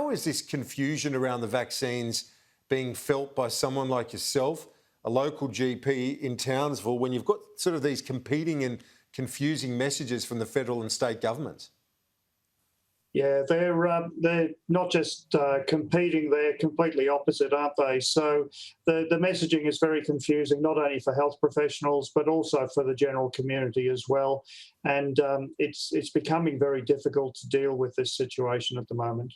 how is this confusion around the vaccines being felt by someone like yourself, a local GP in Townsville, when you've got sort of these competing and confusing messages from the federal and state governments? Yeah, they're not just competing; they're completely opposite, aren't they? So the messaging is very confusing, not only for health professionals but also for the general community as well. And it's becoming very difficult to deal with this situation at the moment.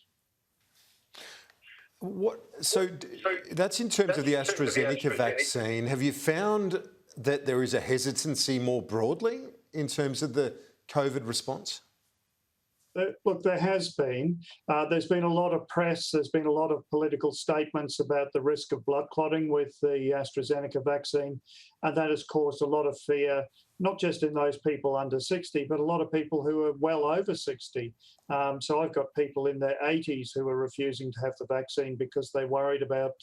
So that's in terms of the AstraZeneca vaccine. Have you found that there is a hesitancy more broadly in terms of the COVID response? Look, there has been. There's been a lot of press. There's been a lot of political statements about the risk of blood clotting with the AstraZeneca vaccine, and that has caused a lot of fear, not just in those people under 60, but a lot of people who are well over 60. So I've got people in their 80s who are refusing to have the vaccine because they're worried about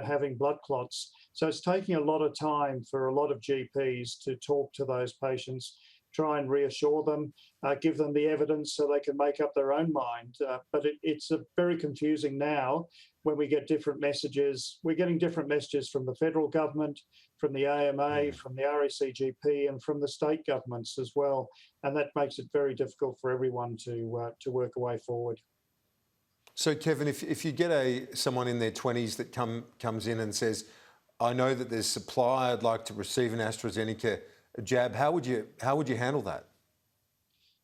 having blood clots. So it's taking a lot of time for a lot of GPs to talk to those patients, try and reassure them, give them the evidence so they can make up their own mind. But it's very confusing now when we get different messages. We're getting different messages from the federal government, from the AMA, from the RACGP, and from the state governments as well. And that makes it very difficult for everyone to work a way forward. So, Kevin, if you get someone in their 20s that comes in and says, I know that there's supply, I'd like to receive an AstraZeneca jab, how would you handle that?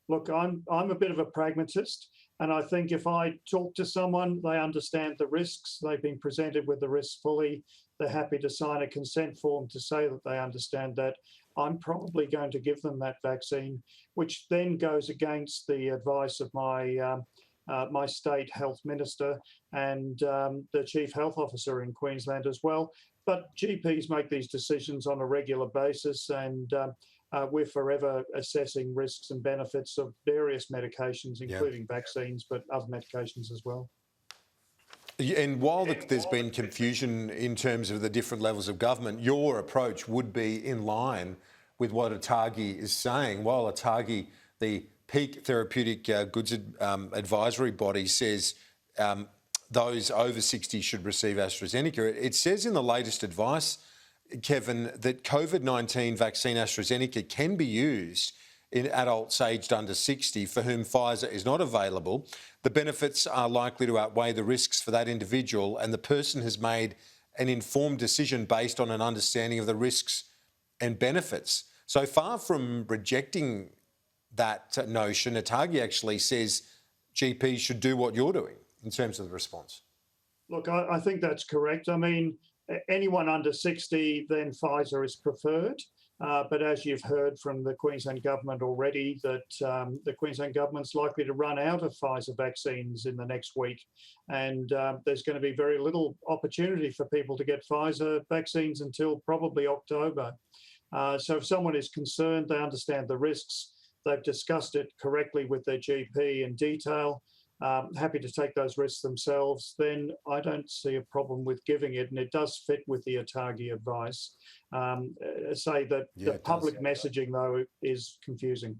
Look, I'm a bit of a pragmatist, and I think if I talk to someone, they understand the risks, they've been presented with the risks fully, they're happy to sign a consent form to say that they understand that, I'm probably going to give them that vaccine, which then goes against the advice of my state health minister and the chief health officer in Queensland as well. But GPs make these decisions on a regular basis, and we're forever assessing risks and benefits of various medications, including vaccines, but other medications as well. And while there's been confusion in terms of the different levels of government, your approach would be in line with what ATAGI is saying. While ATAGI, the Peak Therapeutic Goods Advisory Body, says those over 60 should receive AstraZeneca, it says in the latest advice, Kevin, that COVID-19 vaccine AstraZeneca can be used in adults aged under 60 for whom Pfizer is not available. The benefits are likely to outweigh the risks for that individual, and the person has made an informed decision based on an understanding of the risks and benefits. So far from rejecting that notion, ATAGI actually says GPs should do what you're doing in terms of the response. Look, I think that's correct. I mean, anyone under 60, then Pfizer is preferred. But as you've heard from the Queensland government already, that the Queensland government's likely to run out of Pfizer vaccines in the next week. And there's going to be very little opportunity for people to get Pfizer vaccines until probably October. So if someone is concerned, they understand the risks, they've discussed it correctly with their GP in detail, happy to take those risks themselves, then I don't see a problem with giving it. And it does fit with the ATAGI advice. Say that the public messaging, though, is confusing.